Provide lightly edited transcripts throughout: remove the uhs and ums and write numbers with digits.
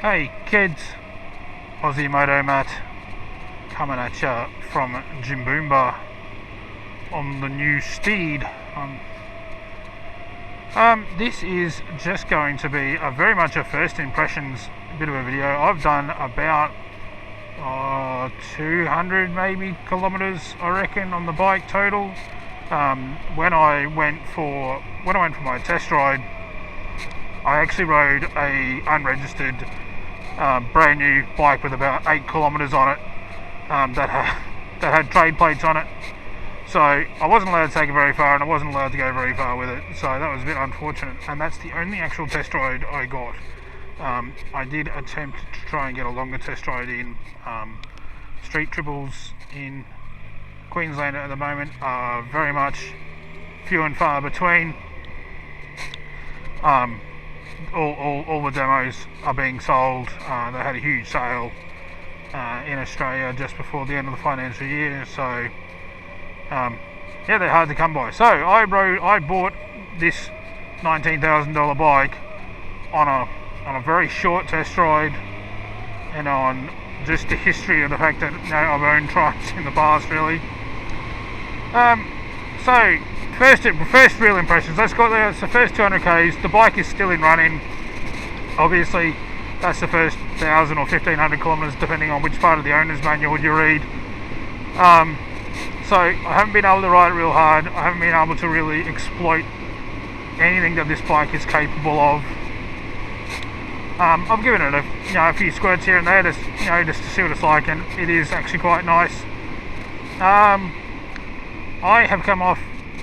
Hey kids, Aussie Moto Matt coming at ya from Jimboomba on the new Steed. This is just going to be very much a first impressions bit of a video. I've done about 200 maybe kilometers, I reckon, on the bike total. When I went for my test ride, I actually rode a unregistered brand new bike with about 8 kilometers on it, that had trade plates on it. So I wasn't allowed to take it very far, and I wasn't allowed to go very far with it. So that was a bit unfortunate, and that's the only actual test ride I got. I did attempt to try and get a longer test ride in. Street triples in Queensland at the moment are very much few and far between. All the demos are being sold. They had a huge sale in Australia just before the end of the financial year, so yeah, they're hard to come by. So I bought this $19,000 bike on a very short test ride, and on just the history of the fact that I've owned trikes in the past, really. So first real impressions. Let's go there. It's the first 200 k's. The bike is still in running. Obviously, that's the first 1,000 or 1,500 kilometers, depending on which part of the owner's manual you read. So I haven't been able to ride it real hard. I haven't been able to really exploit anything that this bike is capable of. I've given it a few squirts here and there, just to see what it's like, and it is actually quite nice. I have come off,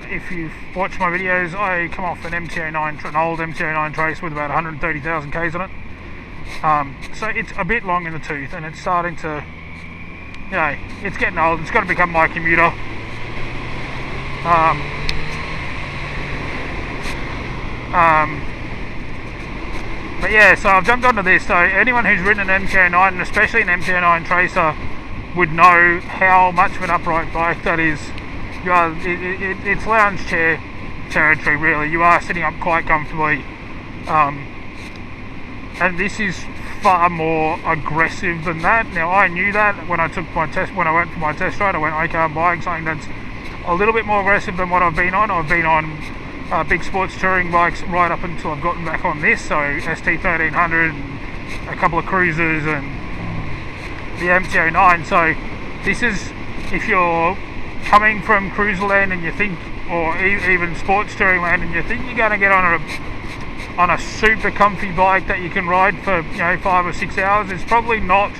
if you've watched my videos, I come off an old MT-09 Trace with about 130,000 k's on it. So it's a bit long in the tooth, and it's starting to, it's getting old. It's got to become my commuter. But yeah, so I've jumped onto this. So anyone who's ridden an MT-09, and especially an MT-09 Tracer, would know how much of an upright bike that is. It's lounge chair territory, really. You are sitting up quite comfortably, and this is far more aggressive than that. Now, I knew that when I went for my test ride. I went, okay, I'm buying something that's a little bit more aggressive than what I've been on. I've been on big sports touring bikes right up until I've gotten back on this, so ST1300 and a couple of cruisers and the MT-09. So this is, if you're coming from cruiser land and you think, or even sports touring land, and you think you're going to get on a super comfy bike that you can ride for 5 or 6 hours, it's probably not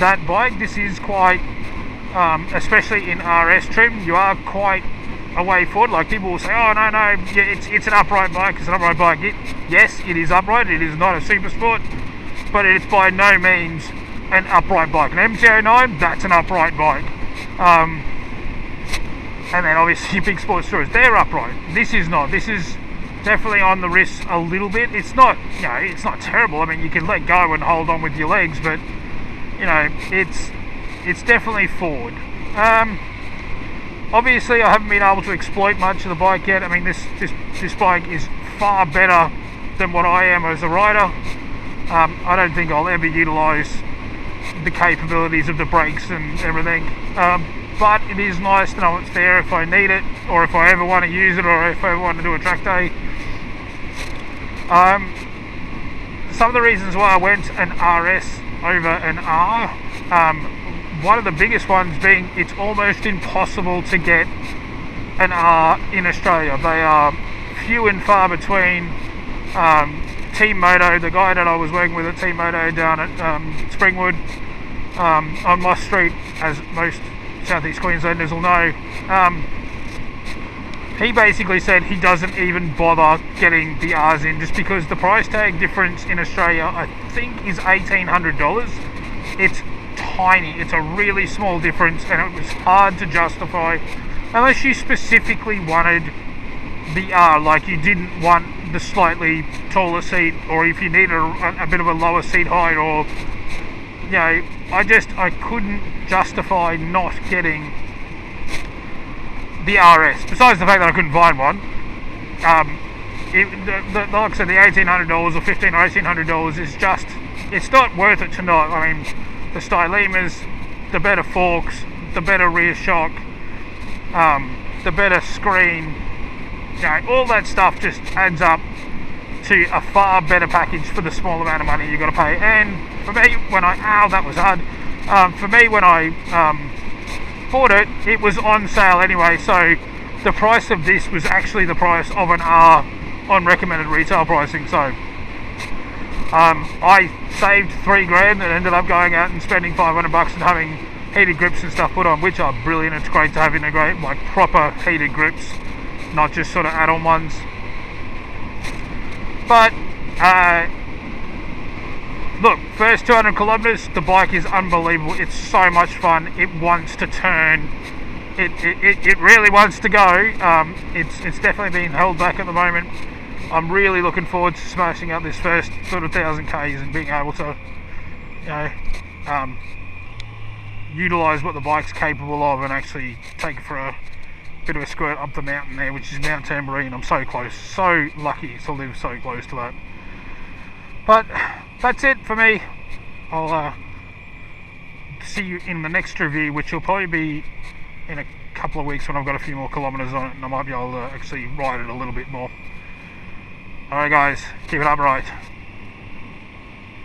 that bike. This is quite, especially in RS trim, you are quite a way forward. Like, people will say, oh no, it's an upright bike. It's an upright bike. Yes, it is upright. It is not a super sport, but it's by no means an upright bike. An MT-09, that's an upright bike. And then obviously big sports tourers, they're upright. This is not. This is definitely on the wrist a little bit. It's not, it's not terrible. I mean, you can let go and hold on with your legs, but it's definitely forward. Obviously, I haven't been able to exploit much of the bike yet. I mean, this bike is far better than what I am as a rider. I don't think I'll ever utilise the capabilities of the brakes and everything. But it is nice to know it's there if I need it, or if I ever want to use it, or if I ever want to do a track day. Some of the reasons why I went an RS over an R, one of the biggest ones being it's almost impossible to get an R in Australia. They are few and far between. Team Moto, the guy that I was working with at Team Moto down at Springwood, on Moss Street, as most Southeast Queenslanders will know, he basically said he doesn't even bother getting the R's in, just because the price tag difference in Australia, I think, is $1,800. It's tiny. It's a really small difference, and it was hard to justify unless you specifically wanted the R, like you didn't want the slightly taller seat, or if you needed a bit of a lower seat height, or I couldn't justify not getting the RS. Besides the fact that I couldn't find one, like I said, the $1,800 or $1,500 or $1,800 is just it's not worth it to not. I mean, the stylemas, the better forks, the better rear shock, the better screen, you know, all that stuff just adds up to a far better package for the small amount of money you got to pay. And for me, when that was hard. For me, when I bought it, it was on sale anyway, so the price of this was actually the price of an R on recommended retail pricing. So I saved $3,000 and ended up going out and spending $500 and having heated grips and stuff put on, which are brilliant. It's great to have integrate like proper heated grips, not just sort of add-on ones. But look, first 200 kilometers, the bike is unbelievable. It's so much fun. It wants to turn. It really wants to go. It's definitely being held back at the moment. I'm really looking forward to smashing out this first sort of 1,000 Ks and being able to, you know, utilize what the bike's capable of and actually take it for a bit of a squirt up the mountain there, which is Mount Tamborine. I'm so close, so lucky to live so close to that. But that's it for me. I'll see you in the next review, which will probably be in a couple of weeks when I've got a few more kilometers on it and I might be able to actually ride it a little bit more. Alright guys, keep it upright.